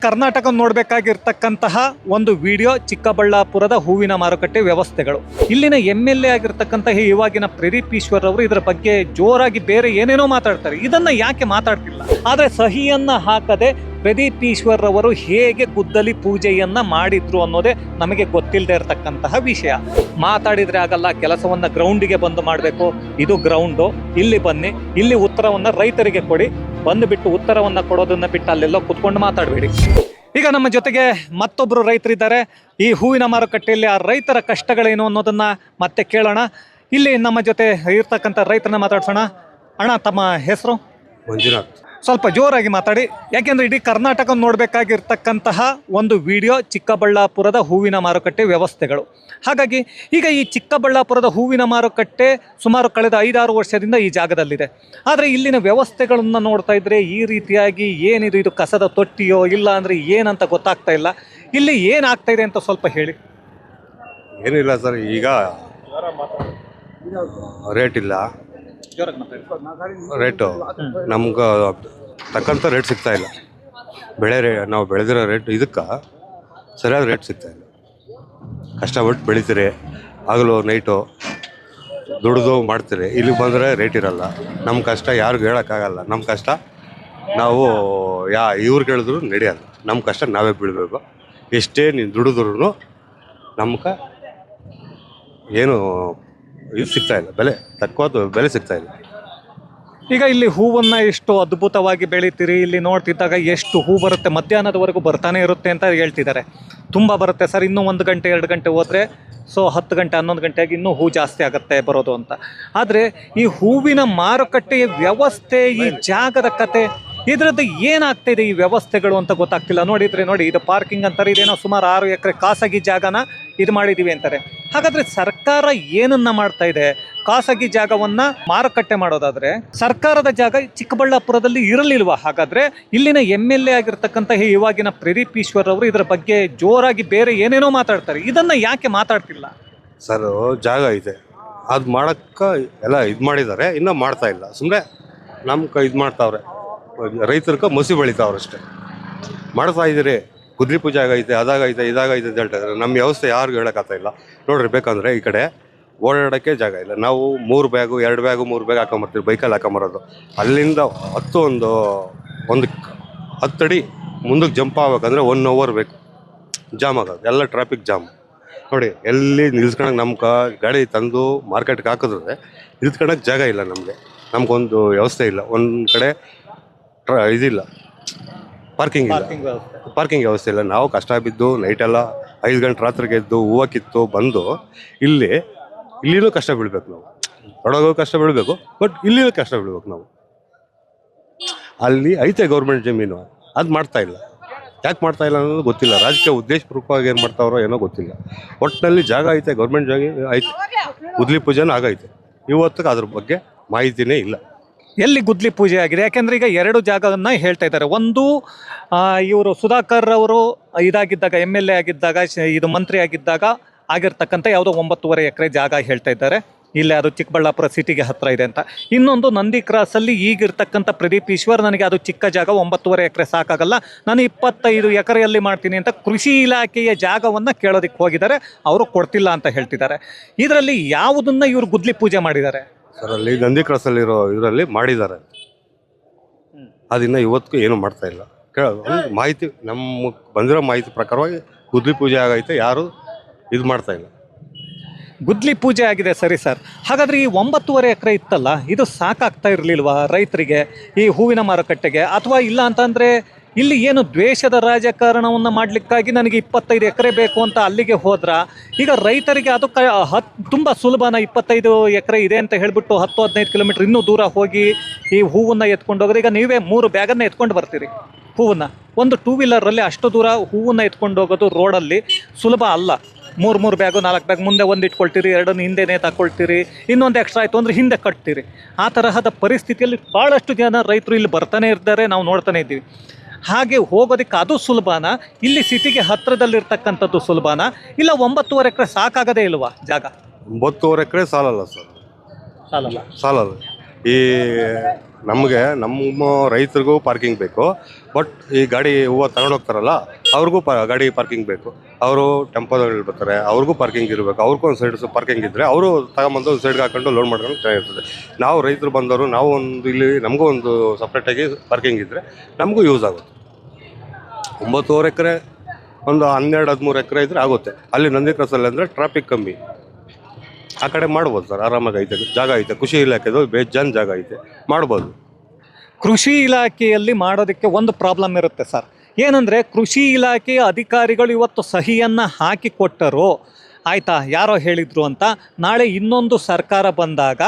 ಕರ್ನಾಟಕ ನೋಡಬೇಕಾಗಿರ್ತಕ್ಕಂತಹ ಒಂದು ವಿಡಿಯೋ ಚಿಕ್ಕಬಳ್ಳಾಪುರದ ಹೂವಿನ ಮಾರುಕಟ್ಟೆ ವ್ಯವಸ್ಥೆಗಳು. ಇಲ್ಲಿನ MLA ಆಗಿರ್ತಕ್ಕಂತಹ ಇವಾಗಿನ ಪ್ರದೀಪ್ ಈಶ್ವರ್ ಅವರು ಇದರ ಬಗ್ಗೆ ಜೋರಾಗಿ ಬೇರೆ ಏನೇನೋ ಮಾತಾಡ್ತಾರೆ. ಇದನ್ನ ಯಾಕೆ ಮಾತಾಡ್ತಿಲ್ಲ? ಆದ್ರೆ ಸಹಿಯನ್ನ ಹಾಕದೆ ಪ್ರದೀಪ್ ಈಶ್ವರ್ ಅವರು ಹೇಗೆ ಗುದ್ದಲಿ ಪೂಜೆಯನ್ನ ಮಾಡಿದ್ರು ಅನ್ನೋದೇ ನಮಗೆ ಗೊತ್ತಿಲ್ಲದೆ ಇರತಕ್ಕಂತಹ ವಿಷಯ. ಮಾತಾಡಿದ್ರೆ ಆಗಲ್ಲ, ಕೆಲಸವನ್ನ ಗ್ರೌಂಡಿಗೆ ಬಂದು ಮಾಡಬೇಕು. ಇದು ಗ್ರೌಂಡು, ಇಲ್ಲಿ ಬನ್ನಿ, ಇಲ್ಲಿ ಉತ್ತರವನ್ನ ರೈತರಿಗೆ ಕೊಡಿ. ಬಂದುಬಿಟ್ಟು ಉತ್ತರವನ್ನ ಕೊಡೋದನ್ನ ಬಿಟ್ಟು ಅಲ್ಲೆಲ್ಲೋ ಕುತ್ಕೊಂಡು ಮಾತಾಡಬೇಡಿ. ಈಗ ನಮ್ಮ ಜೊತೆಗೆ ಮತ್ತೊಬ್ಬರು ರೈತರಿದ್ದಾರೆ. ಈ ಹೂವಿನ ಮಾರುಕಟ್ಟೆಯಲ್ಲಿ ಆ ರೈತರ ಕಷ್ಟಗಳೇನು ಅನ್ನೋದನ್ನ ಮತ್ತೆ ಕೇಳೋಣ. ಇಲ್ಲಿ ನಮ್ಮ ಜೊತೆ ಇರ್ತಕ್ಕಂಥ ರೈತರನ್ನ ಮಾತಾಡ್ಸೋಣ. ಅಣ್ಣ, ತಮ್ಮ ಹೆಸರು? ಮಂಜುನಾಥ್. ಸ್ವಲ್ಪ ಜೋರಾಗಿ ಮಾತಾಡಿ, ಯಾಕೆಂದ್ರೆ ಇಡೀ ಕರ್ನಾಟಕ ನೋಡಬೇಕಾಗಿರ್ತಕ್ಕಂತಹ ಒಂದು ವಿಡಿಯೋ ಚಿಕ್ಕಬಳ್ಳಾಪುರದ ಹೂವಿನ ಮಾರುಕಟ್ಟೆ ವ್ಯವಸ್ಥೆಗಳು. ಹಾಗಾಗಿ ಈಗ ಈ ಚಿಕ್ಕಬಳ್ಳಾಪುರದ ಹೂವಿನ ಮಾರುಕಟ್ಟೆ ಸುಮಾರು ಕಳೆದ 5-6 ವರ್ಷದಿಂದ ಈ ಜಾಗದಲ್ಲಿದೆ. ಆದರೆ ಇಲ್ಲಿನ ವ್ಯವಸ್ಥೆಗಳನ್ನು ನೋಡ್ತಾ ಇದ್ರೆ ಈ ರೀತಿಯಾಗಿ ಏನಿದು, ಇದು ಕಸದ ತೊಟ್ಟಿಯೋ ಇಲ್ಲ ಅಂದರೆ ಏನಂತ ಗೊತ್ತಾಗ್ತಾ ಇಲ್ಲ. ಇಲ್ಲಿ ಏನಾಗ್ತಾ ಇದೆ ಅಂತ ಸ್ವಲ್ಪ ಹೇಳಿ. ಏನಿಲ್ಲ ಸರ್, ಈಗ ರೇಟ್ ಇಲ್ಲ. ರೇಟು ನಮ್ಗೆ ತಕ್ಕಂಥ ರೇಟ್ ಸಿಗ್ತಾ ಇಲ್ಲ. ನಾವು ಬೆಳೆದಿರೋ ರೇಟ್ ಇದಕ್ಕೆ ಸರಿಯಾದ ರೇಟ್ ಸಿಗ್ತಾ ಇಲ್ಲ. ಕಷ್ಟಪಟ್ಟು ಬೆಳಿತೀರಿ, ಆಗಲೂ ನೈಟು ದುಡಿದು ಮಾಡ್ತೀರಿ. ಇಲ್ಲಿಗೆ ಬಂದರೆ ರೇಟ್ ಇರಲ್ಲ. ನಮ್ಮ ಕಷ್ಟ ಯಾರಿಗೂ ಹೇಳೋಕ್ಕಾಗಲ್ಲ. ನಮ್ಮ ಕಷ್ಟ ನಾವು ಇವ್ರಿಗೆ ಹೇಳಿದ್ರು ನಡೆಯಲ್ಲ. ನಮ್ಮ ಕಷ್ಟ ನಾವೇ ಬೀಳಬೇಕು. ಎಷ್ಟೇ ನೀನು ದುಡಿದ್ರೂ ನಮ್ಗೆ ಏನು ಇದು ಸಿಗ್ತಾಯಿಲ್ಲ, ತಕ್ಕವಾದ ಬೆಲೆ ಸಿಗ್ತಾಯಿಲ್ಲ. ಈಗ ಇಲ್ಲಿ ಹೂವನ್ನು ಎಷ್ಟು ಅದ್ಭುತವಾಗಿ ಬೆಳಿತೀರಿ. ಇಲ್ಲಿ ನೋಡ್ತಿದ್ದಾಗ ಎಷ್ಟು ಹೂ ಬರುತ್ತೆ, ಮಧ್ಯಾಹ್ನದವರೆಗೂ ಬರ್ತಾನೆ ಇರುತ್ತೆ ಅಂತ ಹೇಳ್ತಿದ್ದಾರೆ. ತುಂಬ ಬರುತ್ತೆ ಸರ್, ಇನ್ನೂ 1 ಗಂಟೆ 2 ಗಂಟೆ ಹೋದರೆ 10 ಗಂಟೆ 11 ಗಂಟೆಯಾಗಿ ಇನ್ನೂ ಹೂ ಜಾಸ್ತಿ ಆಗುತ್ತೆ ಬರೋದು ಅಂತ. ಆದರೆ ಈ ಹೂವಿನ ಮಾರುಕಟ್ಟೆಯ ವ್ಯವಸ್ಥೆ, ಈ ಜಾಗದ ಕತೆ, ಇದರದ್ದು ಏನಾಗ್ತಾಯಿದೆ ಈ ವ್ಯವಸ್ಥೆಗಳು ಅಂತ ಗೊತ್ತಾಗ್ತಿಲ್ಲ. ನೋಡಿ, ಇದು ಪಾರ್ಕಿಂಗ್ ಅಂತಾರೆ. ಇದೇನೋ ಸುಮಾರು 6 ಎಕರೆ ಖಾಸಗಿ ಜಾಗನ ಇದು ಮಾಡಿದ್ದೀವಿ ಅಂತಾರೆ. ಹಾಗಾದರೆ ಸರ್ಕಾರ ಏನನ್ನ ಮಾಡ್ತಾ ಇದೆ? ಖಾಸಗಿ ಜಾಗವನ್ನು ಮಾರುಕಟ್ಟೆ ಮಾಡೋದಾದರೆ ಸರ್ಕಾರದ ಜಾಗ ಚಿಕ್ಕಬಳ್ಳಾಪುರದಲ್ಲಿ ಇರಲಿಲ್ವಾ? ಹಾಗಾದರೆ ಇಲ್ಲಿನ MLA ಆಗಿರ್ತಕ್ಕಂತಹ ಇವಾಗಿನ ಪ್ರದೀಪ್ ಈಶ್ವರ್ ಅವರು ಇದರ ಬಗ್ಗೆ ಜೋರಾಗಿ ಬೇರೆ ಏನೇನೋ ಮಾತಾಡ್ತಾರೆ. ಇದನ್ನು ಯಾಕೆ ಮಾತಾಡ್ತಿಲ್ಲ? ಸರ್, ಜಾಗ ಐತೆ, ಅದು ಮಾಡೋಕ್ಕೆ ಎಲ್ಲ ಇದು ಮಾಡಿದ್ದಾರೆ, ಇನ್ನೂ ಮಾಡ್ತಾ ಇಲ್ಲ. ಸುಮ್ಮನೆ ನಮ್ಗೆ ಇದು ಮಾಡ್ತಾವ್ರೆ, ರೈತರ್ಗೆ ಮಸಿ ಬೆಳಿತಾವ್ರಷ್ಟೇ. ಮಾಡ್ತಾ ಇದ್ದೀರಿ, ಕುದುರೆ ಪೂಜೆ ಆಗೈತೆ, ಅದಾಗೈತೆ, ಇದಾಗೈತೆ ಅಂತ ಹೇಳ್ತಾ ಇದ್ದಾರೆ. ನಮ್ಮ ವ್ಯವಸ್ಥೆ ಯಾರಿಗೂ ಹೇಳೋಕ್ಕಾಗ್ತಾ ಇಲ್ಲ. ನೋಡ್ರಿ, ಬೇಕಂದರೆ ಈ ಕಡೆ ಓಡಾಡೋಕ್ಕೆ ಜಾಗ ಇಲ್ಲ. ನಾವು 3 ಬ್ಯಾಗು 2 ಬ್ಯಾಗು 3 ಬ್ಯಾಗ್ ಹಾಕೊಂಬರ್ತೀವಿ, ಬೈಕಲ್ಲಿ ಹಾಕೊಂಬರೋದು. ಅಲ್ಲಿಂದ ಒಂದು 10 ಅಡಿ ಮುಂದಕ್ಕೆ ಜಂಪ್ ಆಗ್ಬೇಕಂದ್ರೆ 1 ಅವರ್ ಬೇಕು. ಜಾಮ್ ಆಗೋದು, ಎಲ್ಲ ಟ್ರಾಫಿಕ್ ಜಾಮ್. ನೋಡಿ, ಎಲ್ಲಿ ನಿಲ್ಸ್ಕೊಳಕ್ಕೆ ನಮ್ಮ ಗಾಡಿ ತಂದು ಮಾರ್ಕೆಟ್ಗೆ ಹಾಕಿದ್ರೆ ನಿಲ್ಸ್ಕೊಳಕ್ಕೆ ಜಾಗ ಇಲ್ಲ. ನಮಗೊಂದು ವ್ಯವಸ್ಥೆ ಇಲ್ಲ. ಒಂದು ಕಡೆ ಇದಿಲ್ಲ, ಪಾರ್ಕಿಂಗ್ ವ್ಯವಸ್ಥೆ ಇಲ್ಲ. ನಾವು ಕಷ್ಟ ಬಿದ್ದು ನೈಟೆಲ್ಲ 5 ಗಂಟೆ ರಾತ್ರಿಗೆ ಎದ್ದು ಹೂವು ಕಿತ್ತು ಬಂದು ಇಲ್ಲಿನೂ ಕಷ್ಟ ಬೀಳ್ಬೇಕು. ನಾವು ಹೊರಗೋಗಿ ಕಷ್ಟ ಬೀಳಬೇಕು, ಬಟ್ ಇಲ್ಲಿನೂ ಕಷ್ಟ ಬೀಳ್ಬೇಕು. ನಾವು ಅಲ್ಲಿ ಐತೆ ಗೌರ್ಮೆಂಟ್ ಜಮೀನು, ಅದು ಮಾಡ್ತಾ ಇಲ್ಲ. ಯಾಕೆ ಮಾಡ್ತಾ ಇಲ್ಲ ಅನ್ನೋದು ಗೊತ್ತಿಲ್ಲ. ರಾಜಕೀಯ ಉದ್ದೇಶಪೂರ್ವಕವಾಗಿ ಏನು ಮಾಡ್ತಾವ್ರೋ ಏನೋ ಗೊತ್ತಿಲ್ಲ. ಒಟ್ಟಿನಲ್ಲಿ ಜಾಗ ಐತೆ, ಗೌರ್ಮೆಂಟ್ ಜಾಗ ಐತೆ, ಗುದ್ಲಿ ಪೂಜೆನೂ ಆಗೈತೆ. ಇವತ್ತಿಗೆ ಅದ್ರ ಬಗ್ಗೆ ಮಾಹಿತಿನೇ ಇಲ್ಲ. ಎಲ್ಲಿ ಗುದ್ಲಿ ಪೂಜೆ ಆಗಿದೆ? ಯಾಕೆಂದ್ರೆ ಈಗ 2 ಜಾಗವನ್ನ ಹೇಳ್ತಾ ಇದ್ದಾರೆ. ಒಂದು, ಇವರು ಸುಧಾಕರ್ ಅವರು ಇದಾಗಿದ್ದಾಗ, MLA ಆಗಿದ್ದಾಗ, ಇದು ಮಂತ್ರಿ ಆಗಿದ್ದಾಗ ಆಗಿರ್ತಕ್ಕಂಥ ಯಾವುದೋ 9.5 ಎಕರೆ ಜಾಗ ಹೇಳ್ತಾ ಇದ್ದಾರೆ. ಇಲ್ಲೇ ಅದು ಚಿಕ್ಕಬಳ್ಳಾಪುರ ಸಿಟಿಗೆ ಹತ್ತಿರ ಇದೆ ಅಂತ. ಇನ್ನೊಂದು, ನಂದಿ ಕ್ರಾಸಲ್ಲಿ ಈಗಿರ್ತಕ್ಕಂಥ ಪ್ರದೀಪ್ ಈಶ್ವರ್, ನನಗೆ ಅದು ಚಿಕ್ಕ ಜಾಗ 9.5 ಎಕರೆ ಸಾಕಾಗಲ್ಲ, ನಾನು 25 ಎಕರೆಯಲ್ಲಿ ಮಾಡ್ತೀನಿ ಅಂತ ಕೃಷಿ ಇಲಾಖೆಯ ಜಾಗವನ್ನು ಕೇಳೋದಕ್ಕೆ ಹೋಗಿದ್ದಾರೆ. ಅವರು ಕೊಡ್ತಿಲ್ಲ ಅಂತ ಹೇಳ್ತಿದ್ದಾರೆ. ಇದರಲ್ಲಿ ಯಾವುದನ್ನ ಇವರು ಗುದ್ಲಿ ಪೂಜೆ ಮಾಡಿದ್ದಾರೆ? ಸರ್, ಅಲ್ಲಿ ನಂದಿ ಕ್ರಾಸಲ್ಲಿರೋ ಇದರಲ್ಲಿ ಮಾಡಿದ್ದಾರೆ. ಅದನ್ನು ಇವತ್ತಿಗೂ ಏನು ಮಾಡ್ತಾ ಇಲ್ಲ. ಮಾಹಿತಿ ನಮಗೆ ಬಂದಿರೋ ಮಾಹಿತಿ ಪ್ರಕಾರವಾಗಿ ಗುದ್ಲಿ ಪೂಜೆ ಆಗೈತೆ, ಯಾರು ಇದು ಮಾಡ್ತಾ ಇಲ್ಲ. ಗುದ್ಲಿ ಪೂಜೆ ಆಗಿದೆ, ಸರಿ ಸರ್. ಹಾಗಾದರೆ ಈ 9.5 ಎಕರೆ ಇತ್ತಲ್ಲ, ಇದು ಸಾಕಾಗ್ತಾ ಇರಲಿಲ್ವಾ ರೈತರಿಗೆ ಈ ಹೂವಿನ ಮಾರುಕಟ್ಟೆಗೆ? ಅಥವಾ ಇಲ್ಲ ಅಂತಂದರೆ ಇಲ್ಲಿ ಏನು ದ್ವೇಷದ ರಾಜಕಾರಣವನ್ನು ಮಾಡಲಿಕ್ಕಾಗಿ ನನಗೆ 25 ಎಕರೆ ಬೇಕು ಅಂತ ಅಲ್ಲಿಗೆ ಹೋದ್ರ? ಈಗ ರೈತರಿಗೆ ಅದು ತುಂಬ ಸುಲಭನ? 25 ಎಕರೆ ಇದೆ ಅಂತ ಹೇಳಿಬಿಟ್ಟು 10-15 ಕಿಲೋಮೀಟ್ರ್ ಇನ್ನೂ ದೂರ ಹೋಗಿ ಈ ಹೂವನ್ನು ಎತ್ಕೊಂಡು ಹೋಗೋದು. ಈಗ ನೀವೇ 3 ಬ್ಯಾಗನ್ನು ಎತ್ಕೊಂಡು ಬರ್ತೀರಿ ಹೂವನ್ನು. ಒಂದು 2 ವೀಲರಲ್ಲಿ ಅಷ್ಟು ದೂರ ಹೂವನ್ನು ಎತ್ಕೊಂಡು ಹೋಗೋದು ರೋಡಲ್ಲಿ ಸುಲಭ ಅಲ್ಲ. 3 ಬ್ಯಾಗು 4 ಬ್ಯಾಗ್ ಮುಂದೆ ಒಂದು ಇಟ್ಕೊಳ್ತೀರಿ, 2 ಹಿಂದೆನೇ ತಗೊಳ್ತೀರಿ, ಇನ್ನೊಂದು ಎಕ್ಸ್ಟ್ರಾ ಆಯಿತು ಅಂದರೆ ಹಿಂದೆ ಕಟ್ತೀರಿ. ಆ ತರಹದ ಪರಿಸ್ಥಿತಿಯಲ್ಲಿ ಭಾಳಷ್ಟು ಜನ ರೈತರು ಇಲ್ಲಿ ಬರ್ತಾನೆ ಇರ್ತಾರೆ, ನಾವು ನೋಡ್ತಾನೆ ಇದ್ದೀವಿ. ಹಾಗೆ ಹೋಗೋದಕ್ಕೆ ಅದು ಸುಲಭನ? ಇಲ್ಲಿ ಸಿಟಿಗೆ ಹತ್ತಿರದಲ್ಲಿರ್ತಕ್ಕಂಥದ್ದು ಸುಲಭನ? ಇಲ್ಲ 9.5 ಎಕರೆ ಸಾಕಾಗದೇ ಇಲ್ವಾ ಜಾಗ? 9.5 ಎಕರೆ ಸಾಲಲ್ಲ ಸರ್, ಸಾಲಲ್ಲ. ಈ ನಮಗೆ ನಮ್ಮ ರೈತರಿಗೂ ಪಾರ್ಕಿಂಗ್ ಬೇಕು, ಬಟ್ ಈ ಗಾಡಿ ಹೂವು ತಗೊಂಡೋಗ್ತಾರಲ್ಲ ಅವ್ರಿಗೂ ಗಾಡಿ ಪಾರ್ಕಿಂಗ್ ಬೇಕು. ಅವರು ಟೆಂಪೋದಲ್ಲಿ ಬರ್ತಾರೆ, ಅವ್ರಿಗೂ ಪಾರ್ಕಿಂಗ್ ಇರಬೇಕು. ಅವ್ರಿಗೂ ಒಂದು ಸೈಡ್ ಪಾರ್ಕಿಂಗ್ ಇದ್ದರೆ ಅವರು ತಗೊಂಬಂದು ಒಂದು ಸೈಡ್ಗೆ ಹಾಕೊಂಡು ಲೋಡ್ ಮಾಡ್ಕೊಂಡು ಚೆನ್ನಾಗಿರ್ತದೆ. ನಾವು ರೈತರು ಬಂದವರು ನಾವು ಒಂದು ಇಲ್ಲಿ ನಮಗೂ ಒಂದು ಸಪ್ರೇಟಾಗಿ ಪಾರ್ಕಿಂಗ್ ಇದ್ದರೆ ನಮಗೂ ಯೂಸ್ ಆಗುತ್ತೆ. 9.5 ಎಕರೆ ಒಂದು 12-13 ಎಕರೆ ಇದ್ರೆ ಆಗುತ್ತೆ. ಅಲ್ಲಿ ನಂದಿ ಕ್ರಾಸಲ್ಲಿ ಅಂದರೆ ಟ್ರಾಫಿಕ್ ಕಮ್ಮಿ, ಆ ಕಡೆ ಮಾಡ್ಬೋದು ಸರ್. ಆರಾಮಾಗಿ ಐತೆ, ಜಾಗ ಐತೆ. ಕೃಷಿ ಇಲಾಖೆದು ಬೇಜಾನ್ ಜಾಗ ಐತೆ, ಮಾಡ್ಬೋದು. ಕೃಷಿ ಇಲಾಖೆಯಲ್ಲಿ ಮಾಡೋದಕ್ಕೆ ಒಂದು ಪ್ರಾಬ್ಲಮ್ ಇರುತ್ತೆ ಸರ್. ಏನಂದರೆ ಕೃಷಿ ಇಲಾಖೆಯ ಅಧಿಕಾರಿಗಳು ಇವತ್ತು ಸಹಿಯನ್ನು ಹಾಕಿ ಕೊಟ್ಟರು, ಆಯಿತಾ, ಯಾರೋ ಹೇಳಿದರು ಅಂತ. ನಾಳೆ ಇನ್ನೊಂದು ಸರ್ಕಾರ ಬಂದಾಗ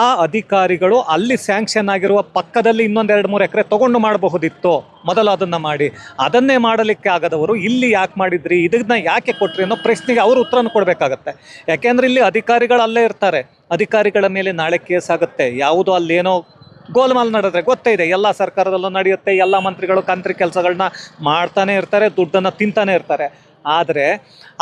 ಆ ಅಧಿಕಾರಿಗಳು ಅಲ್ಲಿ ಸ್ಯಾಂಕ್ಷನ್ ಆಗಿರುವ ಪಕ್ಕದಲ್ಲಿ ಇನ್ನೊಂದು 2-3 ಎಕರೆ ತೊಗೊಂಡು ಮಾಡಬಹುದಿತ್ತು. ಮೊದಲು ಅದನ್ನು ಮಾಡಿ, ಅದನ್ನೇ ಮಾಡಲಿಕ್ಕೆ ಆಗದವರು ಇಲ್ಲಿ ಯಾಕೆ ಮಾಡಿದ್ರಿ, ಇದನ್ನ ಯಾಕೆ ಕೊಟ್ರಿ ಅನ್ನೋ ಪ್ರಶ್ನೆಗೆ ಅವರು ಉತ್ತರನ ಕೊಡಬೇಕಾಗತ್ತೆ. ಯಾಕೆಂದರೆ ಇಲ್ಲಿ ಅಧಿಕಾರಿಗಳು ಅಲ್ಲೇ ಇರ್ತಾರೆ. ಅಧಿಕಾರಿಗಳ ಮೇಲೆ ನಾಳೆ ಕೇಸ್ ಆಗುತ್ತೆ. ಯಾವುದೋ ಅಲ್ಲೇನೋ ಗೋಲ್ಮಾಲ್ ನಡೆದ್ರೆ ಗೊತ್ತೇ ಇದೆ, ಎಲ್ಲ ಸರ್ಕಾರದಲ್ಲೂ ನಡೆಯುತ್ತೆ. ಎಲ್ಲ ಮಂತ್ರಿಗಳು ಕಂತ್ರಿ ಕೆಲಸಗಳನ್ನ ಮಾಡ್ತಾನೆ ಇರ್ತಾರೆ, ದುಡ್ಡನ್ನು ತಿಂತಾನೆ ಇರ್ತಾರೆ. ಆದರೆ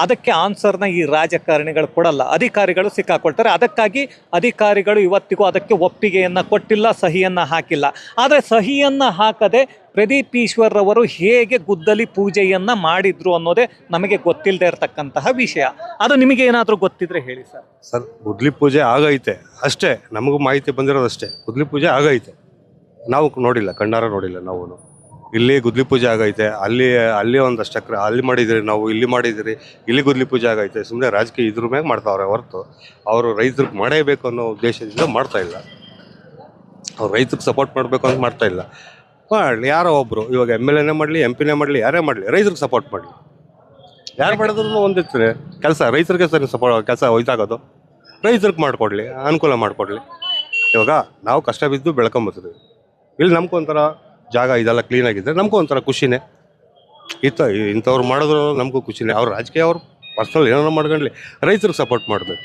ಅದಕ್ಕೆ ಆನ್ಸರ್ನ ಈ ರಾಜಕಾರಣಿಗಳು ಕೊಡಲ್ಲ, ಅಧಿಕಾರಿಗಳು ಸಿಕ್ಕಾಕೊಳ್ತಾರೆ. ಅದಕ್ಕಾಗಿ ಅಧಿಕಾರಿಗಳು ಇವತ್ತಿಗೂ ಅದಕ್ಕೆ ಒಪ್ಪಿಗೆಯನ್ನು ಕೊಟ್ಟಿಲ್ಲ, ಸಹಿಯನ್ನು ಹಾಕಿಲ್ಲ. ಆದರೆ ಸಹಿಯನ್ನು ಹಾಕದೆ ಪ್ರದೀಪ್ ಈಶ್ವರ್ರವರು ಹೇಗೆ ಗುದ್ದಲಿ ಪೂಜೆಯನ್ನು ಮಾಡಿದ್ರು ಅನ್ನೋದೇ ನಮಗೆ ಗೊತ್ತಿಲ್ಲದೆ ಇರತಕ್ಕಂತಹ ವಿಷಯ. ಅದು ನಿಮಗೆ ಏನಾದರೂ ಗೊತ್ತಿದ್ರೆ ಹೇಳಿ ಸರ್. ಸರ್, ಗುದ್ಲಿ ಪೂಜೆ ಆಗೈತೆ ಅಷ್ಟೇ, ನಮಗೂ ಮಾಹಿತಿ ಬಂದಿರೋದಷ್ಟೇ. ಗುದ್ಲಿ ಪೂಜೆ ಆಗೈತೆ, ನಾವು ನೋಡಿಲ್ಲ, ಕಣ್ಣಾರ ನೋಡಿಲ್ಲ. ನಾವು ಇಲ್ಲಿ ಗುದ್ಲಿ ಪೂಜೆ ಆಗೈತೆ, ಅಲ್ಲಿ ಒಂದಷ್ಟು ಎಕರೆ ಅಲ್ಲಿ ಮಾಡಿದಿರಿ, ನಾವು ಇಲ್ಲಿ ಮಾಡಿದಿರಿ, ಇಲ್ಲಿ ಗುದ್ಲಿ ಪೂಜೆ ಆಗೈತೆ. ಸುಮ್ಮನೆ ರಾಜಕೀಯ ಇದ್ರ ಮ್ಯಾಗ ಮಾಡ್ತಾವ್ರೆ ಹೊರತು ಅವರು ರೈತರಿಗೆ ಮಾಡೇಬೇಕು ಅನ್ನೋ ಉದ್ದೇಶದಿಂದ ಮಾಡ್ತಾ ಇಲ್ಲ. ಅವ್ರು ರೈತರಿಗೆ ಸಪೋರ್ಟ್ ಮಾಡಬೇಕು ಅಂತ ಮಾಡ್ತಾ ಇಲ್ಲ. ಮಾಡಲಿ, ಯಾರೋ ಒಬ್ಬರು, ಇವಾಗ MLA ಮಾಡಲಿ, MP ಮಾಡಲಿ, ಯಾರೇ ಮಾಡಲಿ, ರೈತರಿಗೆ ಸಪೋರ್ಟ್ ಮಾಡಲಿ. ಯಾರು ಮಾಡಿದ್ರು ಒಂದಿರ್ತಾರೆ ಕೆಲಸ. ರೈತರಿಗೆ ಸರಿ ಸಪೋರ್ಟ್ ಕೆಲಸ ಹೋಯ್ತಾಗೋದು, ರೈತರಿಗೆ ಮಾಡಿಕೊಡ್ಲಿ, ಅನುಕೂಲ ಮಾಡಿಕೊಡ್ಲಿ. ಇವಾಗ ನಾವು ಕಷ್ಟ ಬಿದ್ದು ಬೆಳ್ಕೊಂಬರ್ತೀವಿ. ಇಲ್ಲಿ ನಮ್ಗೊಂಥರ ಜಾಗ ಇದೆಲ್ಲ ಕ್ಲೀನಾಗಿದ್ದರೆ ನಮಗೂ ಒಂಥರ ಖುಷಿನೇ. ಇಂಥವ್ರು ಮಾಡಿದ್ರು ನಮಗೂ ಖುಷಿನೇ. ಅವ್ರು ರಾಜಕೀಯ ಅವ್ರು ಪರ್ಸನಲ್ ಏನಾರು ಮಾಡ್ಕೊಂಡ್ಲಿ, ರೈತರಿಗೆ ಸಪೋರ್ಟ್ ಮಾಡಬೇಕು.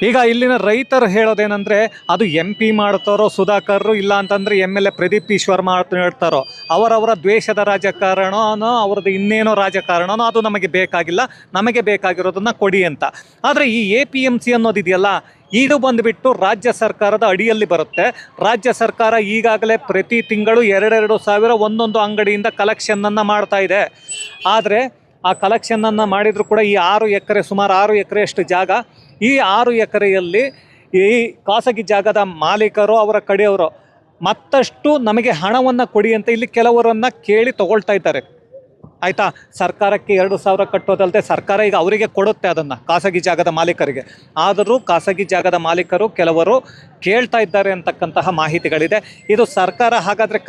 ಈಗ ಇಲ್ಲಿನ ರೈತರು ಹೇಳೋದೇನೆಂದರೆ, ಅದು MP ಮಾಡ್ತಾರೋ ಸುಧಾಕರ್ರು, ಇಲ್ಲ ಅಂತಂದರೆ MLA ಪ್ರದೀಪ್ ಈಶ್ವರ್ ಹೇಳ್ತಾರೋ, ಅವರವರ ದ್ವೇಷದ ರಾಜಕಾರಣನೋ ಅವ್ರದ್ದು ಇನ್ನೇನೋ ರಾಜಕಾರಣನೋ ಅದು ನಮಗೆ ಬೇಕಾಗಿಲ್ಲ, ನಮಗೆ ಬೇಕಾಗಿರೋದನ್ನು ಕೊಡಿ ಅಂತ. ಆದರೆ ಈ APMC ಅನ್ನೋದಿದೆಯಲ್ಲ, ಇದು ಬಂದುಬಿಟ್ಟು ರಾಜ್ಯ ಸರ್ಕಾರದ ಅಡಿಯಲ್ಲಿ ಬರುತ್ತೆ. ರಾಜ್ಯ ಸರ್ಕಾರ ಈಗಾಗಲೇ ಪ್ರತಿ ತಿಂಗಳು 2,000 ಒಂದೊಂದು ಅಂಗಡಿಯಿಂದ ಕಲೆಕ್ಷನನ್ನು ಮಾಡ್ತಾ ಇದೆ. ಆದರೆ ಆ ಕಲೆಕ್ಷನನ್ನು ಮಾಡಿದರೂ ಕೂಡ ಈ 6 ಎಕರೆ, ಸುಮಾರು 6 ಎಕರೆಯಷ್ಟು ಜಾಗ, ಈ 6 ಎಕರೆಯಲ್ಲಿ ಈ ಖಾಸಗಿ ಜಾಗದ ಮಾಲೀಕರು, ಅವರ ಕಡೆಯವರು ಮತ್ತಷ್ಟು ನಮಗೆ ಹಣವನ್ನು ಕೊಡಿ ಅಂತ ಇಲ್ಲಿ ಕೆಲವರನ್ನು ಕೇಳಿ ತಗೊಳ್ತಾ ಇದ್ದಾರೆ. ಆಯಿತಾ, ಸರ್ಕಾರಕ್ಕೆ 2,000 ಕಟ್ಟೋದಲ್ಲದೆ ಸರ್ಕಾರ ಈಗ ಅವರಿಗೆ ಕೊಡುತ್ತೆ ಅದನ್ನು, ಖಾಸಗಿ ಜಾಗದ ಮಾಲೀಕರಿಗೆ. ಆದರೂ ಖಾಸಗಿ ಜಾಗದ ಮಾಲೀಕರು ಕೆಲವರು ಕೇಳ್ತಾ ಇದ್ದಾರೆ ಅಂತಕ್ಕಂತಹ ಮಾಹಿತಿಗಳಿದೆ. ಇದು ಸರ್ಕಾರ ಹಾಗಾದರೆ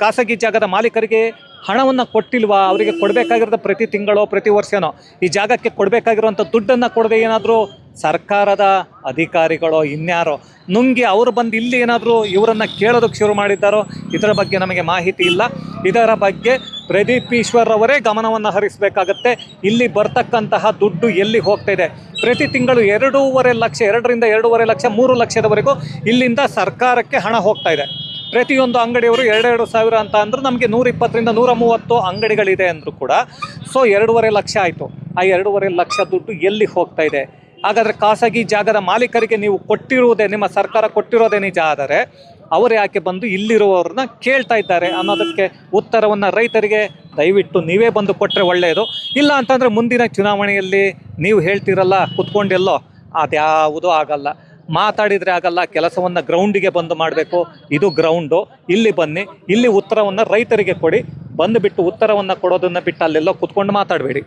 ಖಾಸಗಿ ಜಾಗದ ಮಾಲೀಕರಿಗೆ ಹಣವನ್ನು ಕೊಟ್ಟಿಲ್ವಾ? ಅವರಿಗೆ ಕೊಡಬೇಕಾಗಿರೋದು ಪ್ರತಿ ತಿಂಗಳೋ ಪ್ರತಿ ವರ್ಷನೋ ಈ ಜಾಗಕ್ಕೆ ಕೊಡಬೇಕಾಗಿರುವಂಥ ದುಡ್ಡನ್ನು ಕೊಡದೆ ಏನಾದರೂ ಸರ್ಕಾರದ ಅಧಿಕಾರಿಗಳೋ ಇನ್ಯಾರೋ ನುಂಗಿ ಅವರು ಬಂದು ಇಲ್ಲಿ ಏನಾದರೂ ಇವರನ್ನು ಕೇಳೋದಕ್ಕೆ ಶುರು ಮಾಡಿದ್ದಾರೋ, ಇದರ ಬಗ್ಗೆ ನಮಗೆ ಮಾಹಿತಿ ಇಲ್ಲ. ಇದರ ಬಗ್ಗೆ ಪ್ರದೀಪ್ ಈಶ್ವರ್ ಅವರೇ ಗಮನವನ್ನು ಹರಿಸಬೇಕಾಗತ್ತೆ. ಇಲ್ಲಿ ಬರ್ತಕ್ಕಂತಹ ದುಡ್ಡು ಎಲ್ಲಿ ಹೋಗ್ತಾ ಇದೆ? ಪ್ರತಿ ತಿಂಗಳು 2.5 ಲಕ್ಷ, 2ರಿಂದ 2.5 ಲಕ್ಷ, 3 ಲಕ್ಷದವರೆಗೂ ಇಲ್ಲಿಂದ ಸರ್ಕಾರಕ್ಕೆ ಹಣ ಹೋಗ್ತಾ ಇದೆ. ಪ್ರತಿಯೊಂದು ಅಂಗಡಿಯವರು 2,2 ಸಾವಿರ ಅಂತ ಅಂದ್ರೆ ನಮಗೆ 120ರಿಂದ 130 ಅಂಗಡಿಗಳಿದೆ ಅಂದರೂ ಕೂಡ ಸೊ 2.5 ಲಕ್ಷ ಆಯಿತು. ಆ 2.5 ಲಕ್ಷ ದುಡ್ಡು ಎಲ್ಲಿ ಹೋಗ್ತಾ ಇದೆ? ಹಾಗಾದರೆ ಖಾಸಗಿ ಜಾಗದ ಮಾಲೀಕರಿಗೆ ನೀವು ಕೊಟ್ಟಿರುವುದೇ, ನಿಮ್ಮ ಸರ್ಕಾರ ಕೊಟ್ಟಿರೋದೇ ನಿಜ ಆದರೆ ಅವರು ಯಾಕೆ ಬಂದು ಇಲ್ಲಿರುವವ್ರನ್ನ ಕೇಳ್ತಾ ಇದ್ದಾರೆ ಅನ್ನೋದಕ್ಕೆ ಉತ್ತರವನ್ನು ರೈತರಿಗೆ ದಯವಿಟ್ಟು ನೀವೇ ಬಂದು ಕೊಟ್ಟರೆ ಒಳ್ಳೆಯದು. ಇಲ್ಲ ಅಂತಂದರೆ ಮುಂದಿನ ಚುನಾವಣೆಯಲ್ಲಿ ನೀವು ಹೇಳ್ತಿರಲ್ಲ ಕುತ್ಕೊಂಡೆಲ್ಲೋ, ಅದ್ಯಾವುದೂ ಆಗಲ್ಲ. ಮಾತಾಡಿದರೆ ಆಗಲ್ಲ, ಕೆಲಸವನ್ನು ಗ್ರೌಂಡಿಗೆ ಬಂದು ಮಾಡಬೇಕು. ಇದು ಗ್ರೌಂಡು, ಇಲ್ಲಿ ಬನ್ನಿ, ಇಲ್ಲಿ ಉತ್ತರವನ್ನು ರೈತರಿಗೆ ಕೊಡಿ. ಬಂದುಬಿಟ್ಟು ಉತ್ತರವನ್ನು ಕೊಡೋದನ್ನು ಬಿಟ್ಟು ಅಲ್ಲೆಲ್ಲೋ ಕುತ್ಕೊಂಡು ಮಾತಾಡಬೇಡಿ.